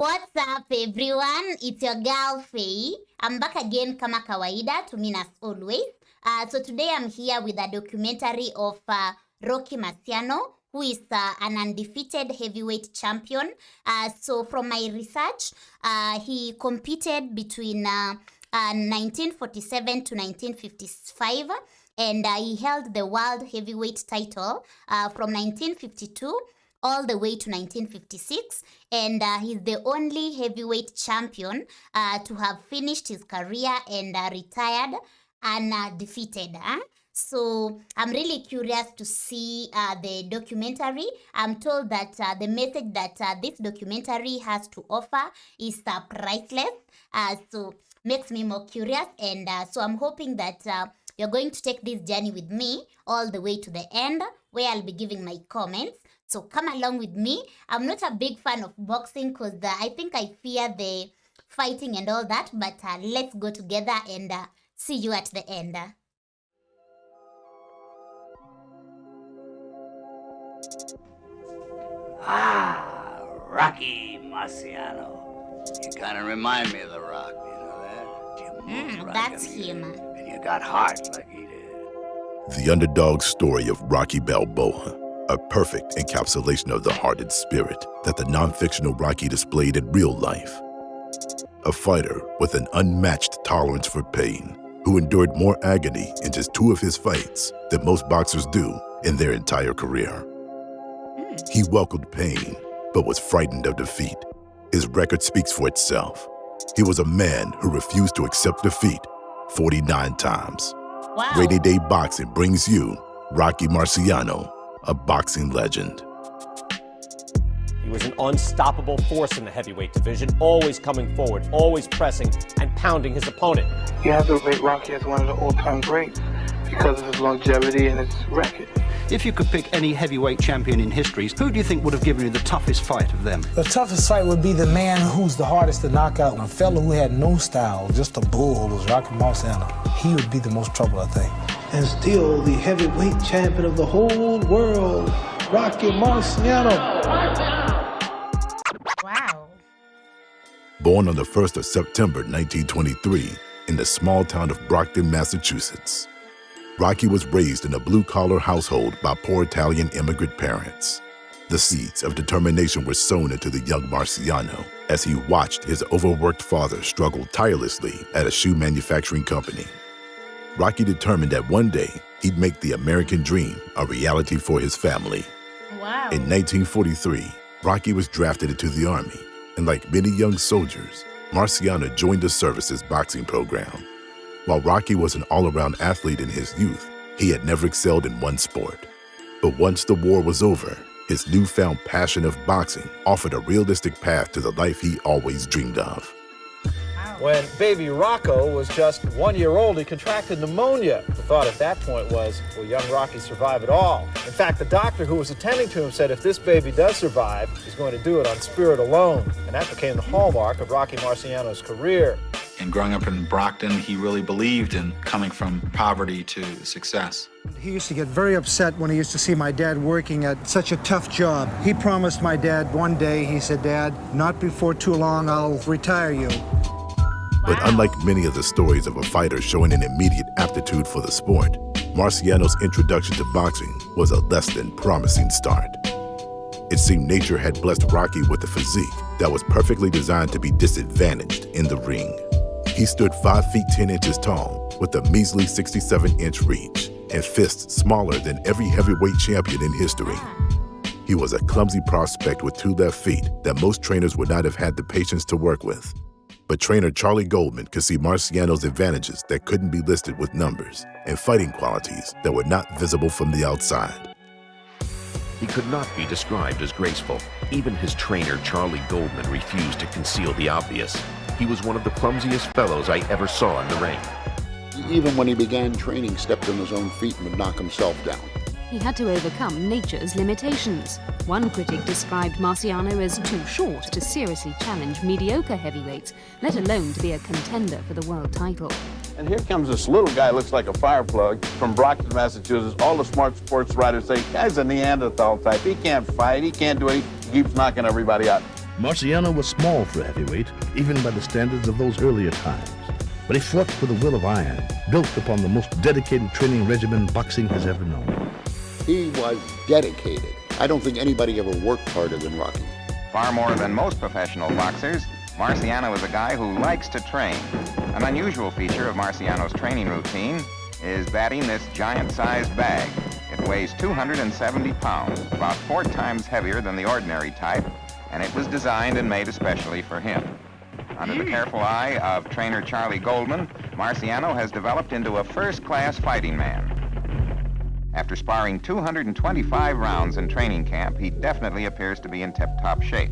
What's up, everyone? It's your girl, Faye. I'm back again, kama kawaida, to mean as always. So today I'm here with a documentary of Rocky Marciano, who is an undefeated heavyweight champion. So from my research, he competed between 1947 to 1955, and he held the world heavyweight title from 1952 all the way to 1956, and he's the only heavyweight champion to have finished his career and retired undefeated. So I'm really curious to see the documentary. I'm told that the message that this documentary has to offer is priceless. So makes me more curious, and so I'm hoping that you're going to take this journey with me all the way to the end, where I'll be giving my comments. So come along with me. I'm not a big fan of boxing because I think I fear the fighting and all that, but let's go together and see you at the end. Rocky Marciano. You kind of remind me of The Rock, you know that? You move like That's him. him. And you got heart like he did. The underdog story of Rocky Balboa, a perfect encapsulation of the heart and spirit that the non-fictional Rocky displayed in real life. A fighter with an unmatched tolerance for pain, who endured more agony in just 2 of his fights than most boxers do in their entire career. He welcomed pain, but was frightened of defeat. His record speaks for itself. He was a man who refused to accept defeat 49 times. Wow. Rainy Day Boxing brings you Rocky Marciano, a boxing legend. He was an unstoppable force in the heavyweight division, always coming forward, always pressing and pounding his opponent. You have to rate Rocky as one of the all-time greats because of his longevity and his record. If you could pick any heavyweight champion in history, who do you think would have given you the toughest fight of them? The toughest fight would be the man who's the hardest to knock out. A fellow who had no style, just a bull, was Rocky Marciano. He would be the most trouble, I think. And still the heavyweight champion of the whole world, Rocky Marciano. Wow. Born on the 1st of September 1923 in the small town of Brockton, Massachusetts, Rocky was raised in a blue-collar household by poor Italian immigrant parents. The seeds of determination were sown into the young Marciano as he watched his overworked father struggle tirelessly at a shoe manufacturing company. Rocky determined that one day he'd make the American dream a reality for his family. Wow. In 1943, Rocky was drafted into the Army, and like many young soldiers, Marciano joined the service's boxing program. While Rocky was an all-around athlete in his youth, he had never excelled in one sport. But once the war was over, his newfound passion of boxing offered a realistic path to the life he always dreamed of. When baby Rocco was just 1 year old, he contracted pneumonia. The thought at that point was, will young Rocky survive it all? In fact, the doctor who was attending to him said if this baby does survive, he's going to do it on spirit alone. And that became the hallmark of Rocky Marciano's career. And growing up in Brockton, he really believed in coming from poverty to success. He used to get very upset when he used to see my dad working at such a tough job. He promised my dad one day, he said, "Dad, not before too long, I'll retire you." But unlike many of the stories of a fighter showing an immediate aptitude for the sport, Marciano's introduction to boxing was a less than promising start. It seemed nature had blessed Rocky with a physique that was perfectly designed to be disadvantaged in the ring. He stood 5 feet 10 inches tall with a measly 67-inch reach and fists smaller than every heavyweight champion in history. He was a clumsy prospect with 2 left feet that most trainers would not have had the patience to work with. But trainer Charlie Goldman could see Marciano's advantages that couldn't be listed with numbers and fighting qualities that were not visible from the outside. He could not be described as graceful. Even his trainer, Charlie Goldman, refused to conceal the obvious. He was one of the clumsiest fellows I ever saw in the ring. Even when he began training, stepped on his own feet and would knock himself down. He had to overcome nature's limitations. One critic described Marciano as too short to seriously challenge mediocre heavyweights, let alone to be a contender for the world title. And here comes this little guy, looks like a fire plug, from Brockton, Massachusetts. All the smart sports writers say, guy's a Neanderthal type. He can't fight, he can't do anything. He keeps knocking everybody out. Marciano was small for a heavyweight, even by the standards of those earlier times. But he fought with a will of iron, built upon the most dedicated training regimen boxing has ever known. He was dedicated. I don't think anybody ever worked harder than Rocky. Far more than most professional boxers, Marciano is a guy who likes to train. An unusual feature of Marciano's training routine is batting this giant-sized bag. It weighs 270 pounds, about 4 times heavier than the ordinary type, and it was designed and made especially for him. Under the careful eye of trainer Charlie Goldman, Marciano has developed into a first-class fighting man. After sparring 225 rounds in training camp, he definitely appears to be in tip-top shape.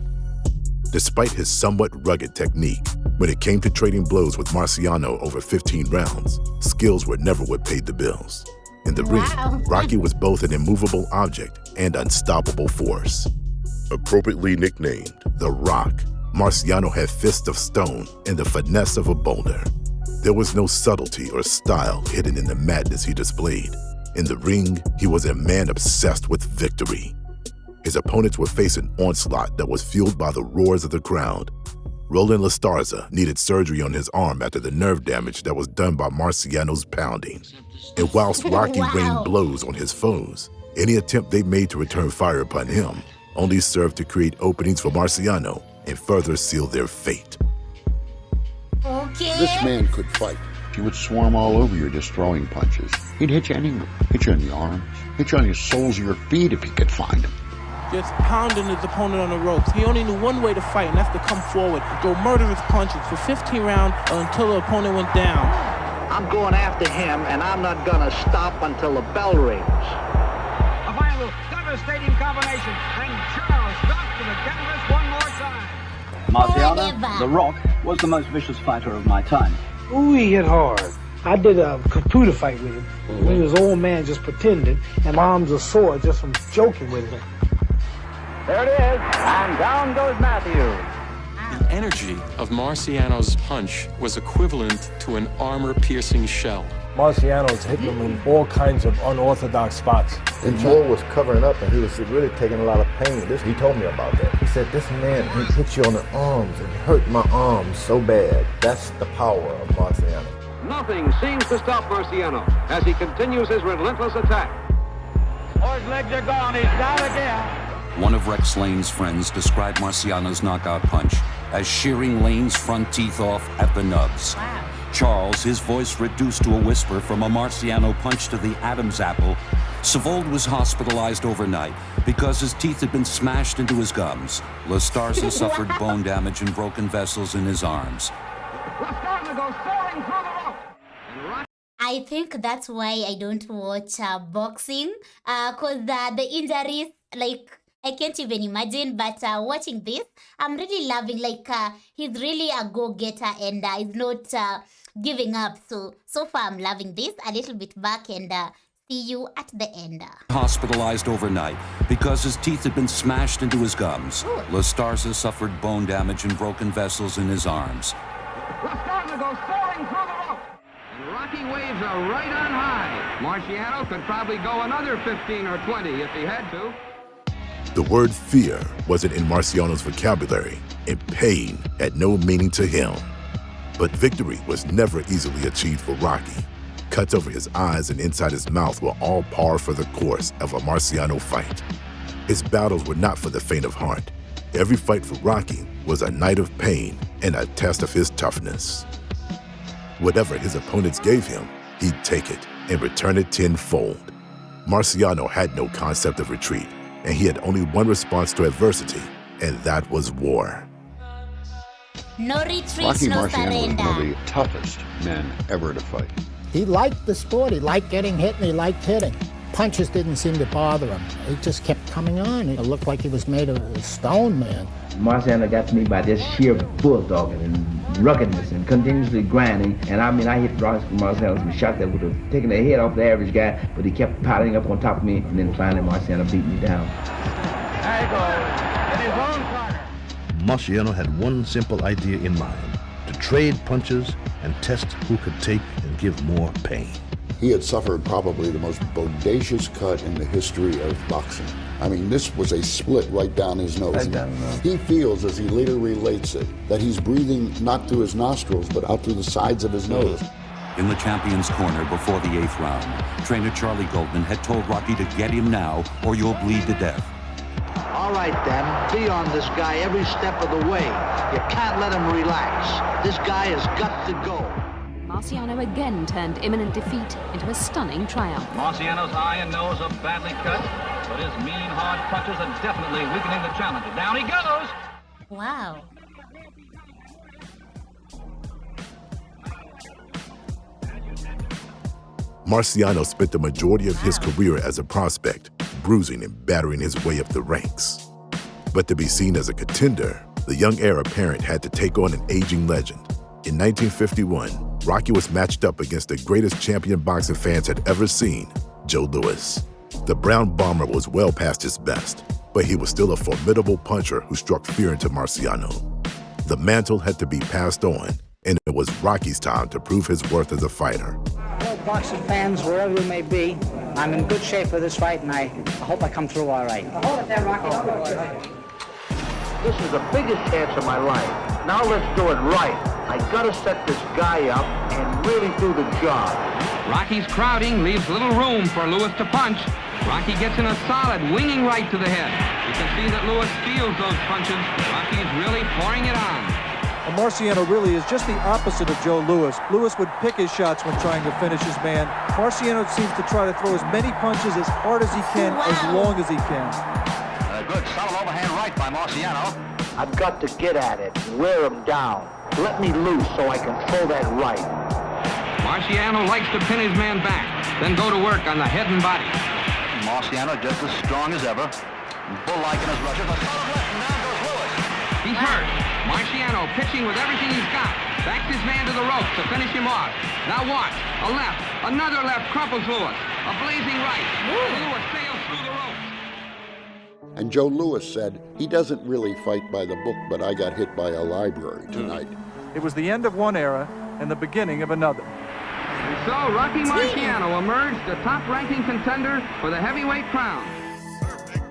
Despite his somewhat rugged technique, when it came to trading blows with Marciano over 15 rounds, skills were never what paid the bills. In the ring, Rocky was both an immovable object and unstoppable force. Appropriately nicknamed The Rock, Marciano had fists of stone and the finesse of a boulder. There was no subtlety or style hidden in the madness he displayed. In the ring, he was a man obsessed with victory. His opponents would face an onslaught that was fueled by the roars of the crowd. Roland LaStarza needed surgery on his arm after the nerve damage that was done by Marciano's pounding. And whilst Rocky rained blows on his foes, any attempt they made to return fire upon him only served to create openings for Marciano and further seal their fate. Okay. This man could fight. He would swarm all over you just throwing punches. He'd hit you anywhere. Hit you in the arms. Hit you on the soles of your feet if he could find them. Just pounding his opponent on the ropes. He only knew one way to fight, and that's to come forward, go murderous punches for 15 rounds until the opponent went down. I'm going after him, and I'm not gonna stop until the bell rings. A final devastating combination, and Charles drops to the canvas one more time. Marciano, The Rock, was the most vicious fighter of my time. Ooh, he hit hard. I did a computer fight with him. When he was an old man just pretending, and my arms were sore just from joking with him. There it is, and down goes Matthew. The energy of Marciano's punch was equivalent to an armor-piercing shell. Marciano's hitting him in all kinds of unorthodox spots. And Joe was covering up, and he was really taking a lot of pain. He told me about that. He said, this man, he hit you on the arms and hurt my arms so bad. That's the power of Marciano. Nothing seems to stop Marciano as he continues his relentless attack. His legs are gone, he's down again. One of Rex Lane's friends described Marciano's knockout punch as shearing Lane's front teeth off at the nubs. Wow. Charles, his voice reduced to a whisper from a Marciano punch to the Adam's apple, Savold was hospitalized overnight because his teeth had been smashed into his gums. LaStarza suffered bone damage and broken vessels in his arms. LaStarza goes soaring through the rope. I think that's why I don't watch boxing, cause the injuries, like, I can't even imagine. But watching this, I'm really loving. Like, he's really a go-getter and is not giving up. So far, I'm loving this. A little bit back and see you at the end. Hospitalized overnight because his teeth had been smashed into his gums. LaStarza suffered bone damage and broken vessels in his arms. LaStarza goes soaring through the rope. And Rocky waves are right on high. Marciano could probably go another 15 or 20 if he had to. The word fear wasn't in Marciano's vocabulary, and pain had no meaning to him. But victory was never easily achieved for Rocky. Cuts over his eyes and inside his mouth were all par for the course of a Marciano fight. His battles were not for the faint of heart. Every fight for Rocky was a night of pain and a test of his toughness. Whatever his opponents gave him, he'd take it and return it tenfold. Marciano had no concept of retreat, and he had only one response to adversity, and that was war. No retreat, Rocky no Marciano was surrender. one of the toughest men ever to fight. He liked the sport. He liked getting hit and he liked hitting. Punches didn't seem to bother him. He just kept coming on. It looked like he was made of stone, man. Marciano got to me by just sheer bulldogging and ruggedness and continuously grinding. And I mean, I hit Marciano some shot that would have taken the head off the average guy, but he kept piling up on top of me, and then finally Marciano beat me down. There he goes, in his own corner. Marciano had one simple idea in mind: to trade punches and test who could take and give more pain. he had suffered probably the most bodacious cut in the history of boxing. I mean, this was a split right down his nose. He feels, as he later relates it, that he's breathing not through his nostrils, but out through the sides of his nose. In the champion's corner before the 8th round, trainer Charlie Goldman had told Rocky to get him now or you'll bleed to death. All right, then, be on this guy every step of the way. You can't let him relax. This guy has got to go. Marciano again turned imminent defeat into a stunning triumph. Marciano's eye and nose are badly cut, but his mean, hard punches are definitely weakening the challenger. Down he goes! Wow. Marciano spent the majority of his career as a prospect, bruising and battering his way up the ranks. But to be seen as a contender, the young heir apparent had to take on an aging legend. In 1951, Rocky was matched up against the greatest champion boxing fans had ever seen, Joe Louis. The Brown Bomber was well past his best, but he was still a formidable puncher who struck fear into Marciano. The mantle had to be passed on, and it was Rocky's time to prove his worth as a fighter. Well, boxing fans, wherever you may be, I'm in good shape for this fight, and I hope I come through all right. Hold it there, Rocky. This is the biggest chance of my life. Now let's do it right. I gotta set this guy up and really do the job. Rocky's crowding leaves little room for Louis to punch. Rocky gets in a solid, winging right to the head. You can see that Louis feels those punches. Rocky's really pouring it on. And Marciano really is just the opposite of Joe Louis. Louis would pick his shots when trying to finish his man. Marciano seems to try to throw as many punches as hard as he can, as long as he can. Good, solid overhand right by Marciano. I've got to get at it, wear him down. Let me loose so I can throw that right. Marciano likes to pin his man back, then go to work on the head and body. Marciano just as strong as ever. Bull-like in his rushes. A solid left, and down goes Louis. He's hurt. Marciano pitching with everything he's got. Backs his man to the ropes to finish him off. Now watch. A left. Another left crumples Louis. A blazing right. Louis sails through the ropes. And Joe Louis said, he doesn't really fight by the book, but I got hit by a library tonight. It was the end of one era and the beginning of another. And so Rocky Marciano emerged the top-ranking contender for the heavyweight crown.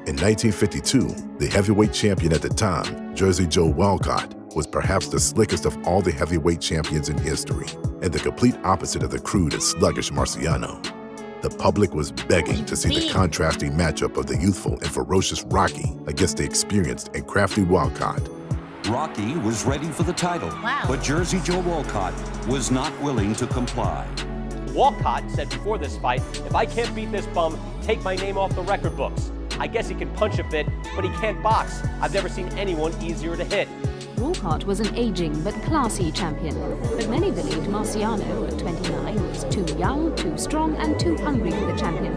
In 1952, the heavyweight champion at the time, Jersey Joe Walcott, was perhaps the slickest of all the heavyweight champions in history, and the complete opposite of the crude and sluggish Marciano. The public was begging to see the contrasting matchup of the youthful and ferocious Rocky against the experienced and crafty Walcott. Rocky was ready for the title, but Jersey Joe Walcott was not willing to comply. Walcott said before this fight, if I can't beat this bum, take my name off the record books. I guess he can punch a bit, but he can't box. I've never seen anyone easier to hit. Walcott was an aging but classy champion, but many believed Marciano, at 29, was too young, too strong, and too hungry for the champion.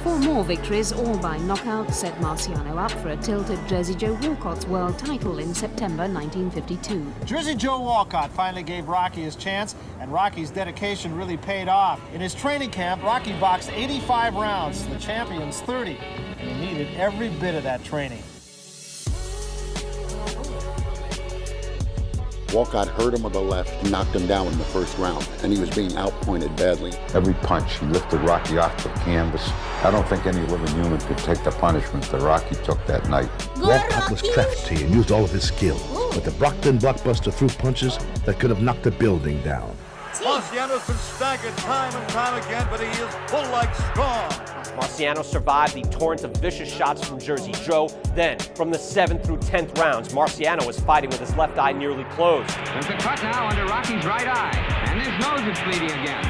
4 more victories, all by knockout, set Marciano up for a tilt at Jersey Joe Walcott's world title in September 1952. Jersey Joe Walcott finally gave Rocky his chance, and Rocky's dedication really paid off. In his training camp, Rocky boxed 85 rounds, the champion's 30, and he needed every bit of that training. Walcott hurt him with the left and knocked him down in the first round, and he was being outpointed badly. Every punch, he lifted Rocky off the canvas. I don't think any living human could take the punishment that Rocky took that night. Walcott was crafty and used all of his skills, but the Brockton blockbuster threw punches that could have knocked a building down. Marciano's been staggered time and time again, but he is bull-like strong. Marciano survived the torrent of vicious shots from Jersey Joe. Then, from the 7th through 10th rounds, Marciano was fighting with his left eye nearly closed. There's a cut now under Rocky's right eye, and his nose is bleeding again.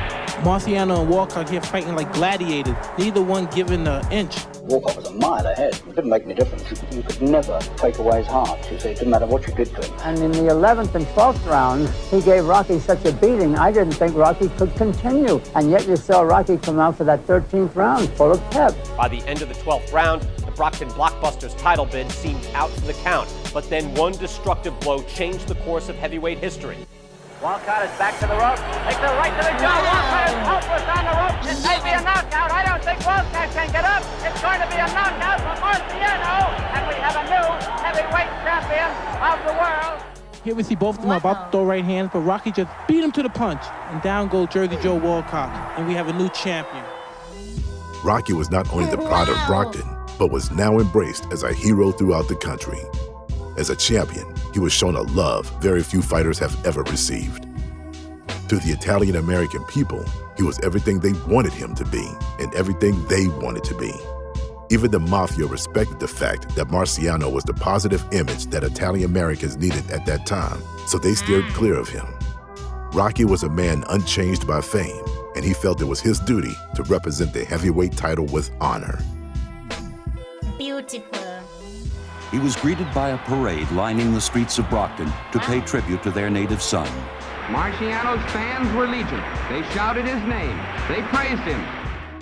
Marciano and Walcott here fighting like gladiators, neither one giving an inch. Walcott was a mile ahead. It didn't make any difference. You could never take away his heart. You see, it didn't matter what you did to him. And in the 11th and 12th round, he gave Rocky such a beating, I didn't think Rocky could continue. And yet you saw Rocky come out for that 13th round full of pep. By the end of the 12th round, the Brockton Blockbusters title bid seemed out for the count. But then one destructive blow changed the course of heavyweight history. Walcott is back to the rope. Takes it right to the jaw. Walcott is helpless on the rope. It may be a knockout. I don't think Walcott can get up. It's going to be a knockout for Marciano. And we have a new heavyweight champion of the world. Here we see both of them about to throw right hands, but Rocky just beat him to the punch. And down goes Jersey Joe Walcott, and we have a new champion. Rocky was not only the pride of Brockton, but was now embraced as a hero throughout the country. As a champion, he was shown a love very few fighters have ever received. To the Italian-American people, he was everything they wanted him to be and everything they wanted to be. Even the Mafia respected the fact that Marciano was the positive image that Italian-Americans needed at that time, so they steered clear of him. Rocky was a man unchanged by fame, and he felt it was his duty to represent the heavyweight title with honor. Beautiful. He was greeted by a parade lining the streets of Brockton to pay tribute to their native son. Marciano's fans were legion. They shouted his name. They praised him.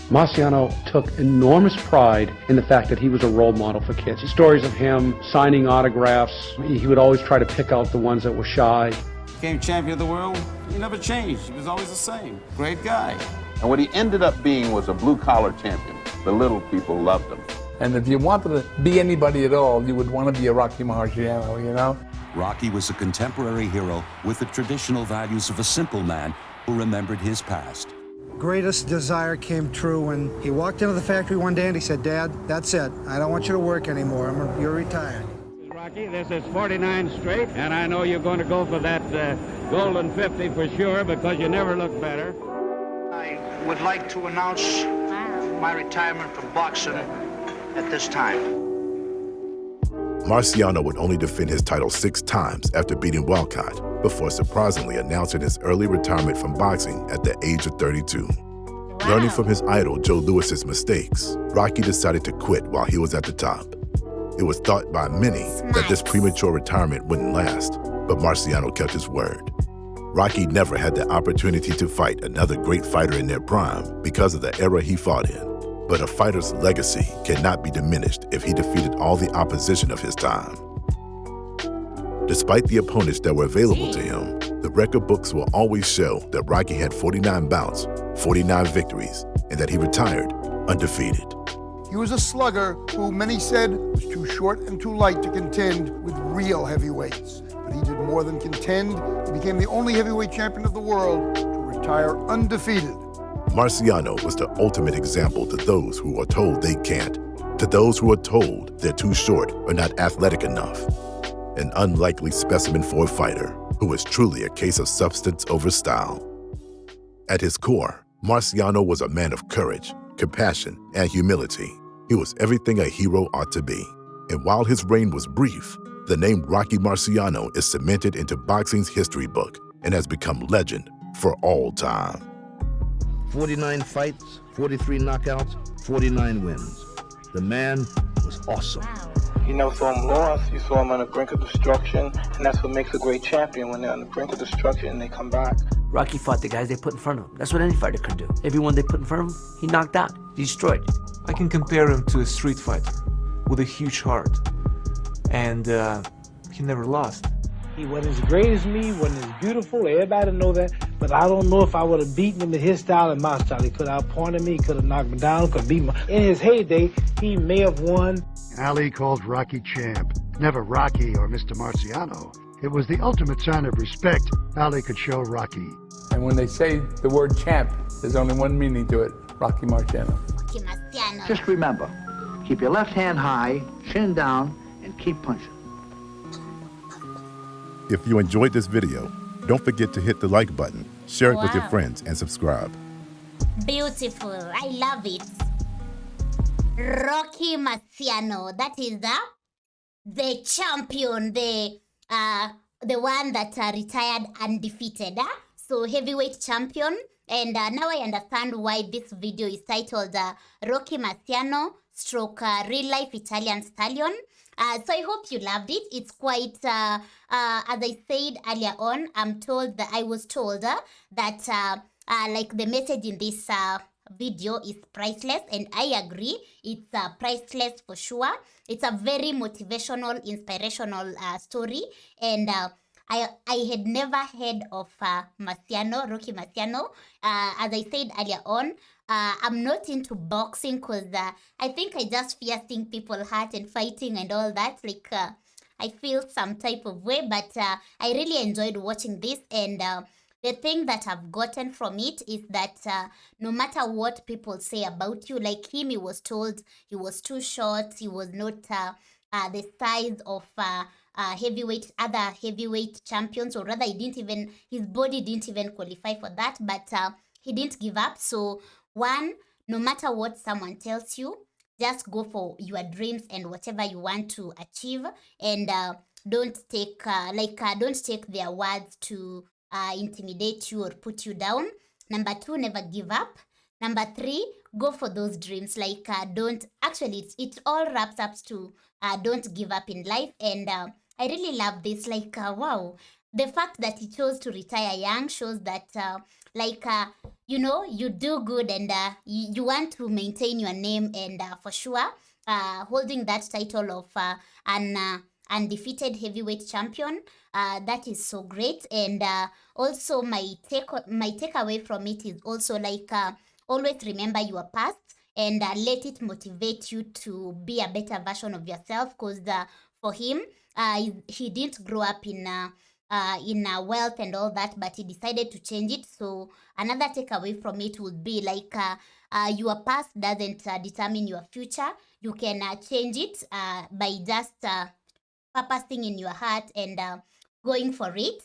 Marciano took enormous pride in the fact that he was a role model for kids. Stories of him signing autographs. He would always try to pick out the ones that were shy. Became champion of the world. He never changed. He was always the same. Great guy. And what he ended up being was a blue-collar champion. The little people loved him. And if you wanted to be anybody at all, you would want to be a Rocky Marciano, you know? Rocky was a contemporary hero with the traditional values of a simple man who remembered his past. Greatest desire came true when he walked into the factory one day and he said, "Dad, that's it. I don't want you to work anymore. You're retired." Rocky, this is 49 straight, and I know you're going to go for that golden 50 for sure because you never look better. I would like to announce my retirement from boxing at this time. Marciano would only defend his title 6 times after beating Walcott, before surprisingly announcing his early retirement from boxing at the age of 32. Learning from his idol Joe Louis's mistakes, Rocky decided to quit while he was at the top. It was thought by many that this premature retirement wouldn't last, but Marciano kept his word. Rocky never had the opportunity to fight another great fighter in their prime because of the era he fought in. But a fighter's legacy cannot be diminished if he defeated all the opposition of his time. Despite the opponents that were available to him, the record books will always show that Rocky had 49 bouts, 49 victories, and that he retired undefeated. He was a slugger who many said was too short and too light to contend with real heavyweights. But he did more than contend. He became the only heavyweight champion of the world to retire undefeated. Marciano was the ultimate example to those who are told they can't, to those who are told they're too short or not athletic enough. An unlikely specimen for a fighter who is truly a case of substance over style. At his core, Marciano was a man of courage, compassion, and humility. He was everything a hero ought to be. And while his reign was brief, the name Rocky Marciano is cemented into boxing's history book and has become legend for all time. 49 fights, 43 knockouts, 49 wins. The man was awesome. You never saw him lost. You saw him on the brink of destruction, and that's what makes a great champion, when they're on the brink of destruction and they come back. Rocky fought the guys they put in front of him. That's what any fighter could do. Everyone they put in front of him, he knocked out, destroyed. I can compare him to a street fighter with a huge heart, and he never lost. He wasn't as great as me, wasn't as beautiful, everybody know that, but I don't know if I would have beaten him in his style and my style. He could have outpointed me, he could have knocked me down, could have beat me. In his heyday, he may have won. Ali called Rocky champ, never Rocky or Mr. Marciano. It was the ultimate sign of respect Ali could show Rocky. And when they say the word champ, there's only one meaning to it, Rocky Marciano. Rocky Marciano. Just remember, keep your left hand high, chin down, and keep punching. If you enjoyed this video, don't forget to hit the like button, share it with your friends, and subscribe. Beautiful. I love it. Rocky Marciano. That is the champion, the one that retired undefeated. So heavyweight champion. And now I understand why this video is titled Rocky Marciano / Real Life Italian Stallion. So I hope you loved it. It's quite, as I said earlier on, I was told that like the message in this video is priceless, and I agree. It's priceless for sure. It's a very motivational, inspirational story, and I had never heard of Marciano, Rocky Marciano. As I said earlier on, I'm not into boxing because I think I just fear seeing people hurt and fighting and all that. Like, I feel some type of way, but I really enjoyed watching this. And the thing that I've gotten from it is that no matter what people say about you, like him, he was told he was too short, he was not the size of other heavyweight champions, or rather, his body didn't even qualify for that, but he didn't give up. So, one, no matter what someone tells you, just go for your dreams and whatever you want to achieve, and don't take their words to intimidate you or put you down. Number 2, never give up. Number 3, go for those dreams. Like it all wraps up to don't give up in life. And I really love this. Like wow, the fact that he chose to retire young shows that you do good, and you want to maintain your name, and for sure holding that title of an undefeated heavyweight champion, that is so great. And also my takeaway from it is also like always remember your past, and let it motivate you to be a better version of yourself, because for him, he didn't grow up in wealth and all that, but he decided to change it. So another takeaway from it would be like your past doesn't determine your future. You can change it by just purposing in your heart and going for it.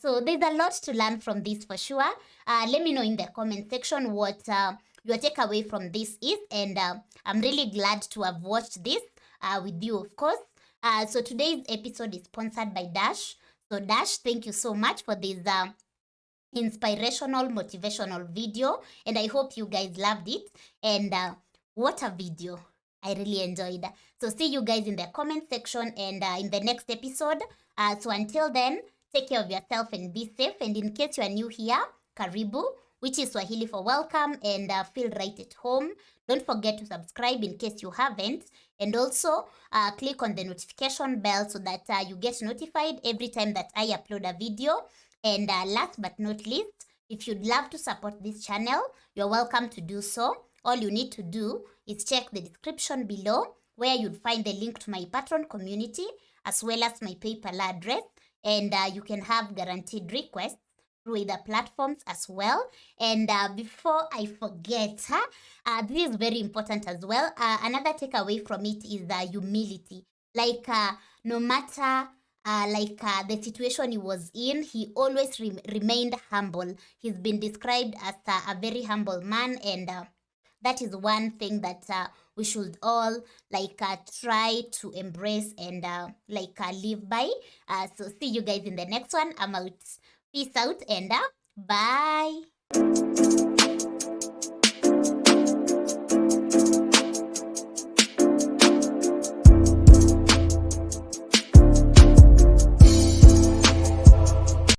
So there's a lot to learn from this for sure. Let me know in the comment section what your takeaway from this is, and I'm really glad to have watched this with you, of course. So today's episode is sponsored by Dash. So Dash, thank you so much for this inspirational, motivational video, and I hope you guys loved it. And what a video. I really enjoyed. So see you guys in the comment section and in the next episode. So until then, take care of yourself and be safe. And in case you are new here, karibu, which is Swahili for welcome, and feel right at home. Don't forget to subscribe in case you haven't. And also click on the notification bell so that you get notified every time that I upload a video. And last but not least, if you'd love to support this channel, you're welcome to do so. All you need to do is check the description below, where you'll find the link to my Patreon community as well as my PayPal address, and you can have guaranteed requests through other platforms as well. And before I forget, this is very important as well. Another takeaway from it is humility. Like no matter the situation he was in, he always remained humble. He's been described as a very humble man, and that is one thing that we should all try to embrace and live by. So see you guys in the next one. I'm out. Peace out and bye.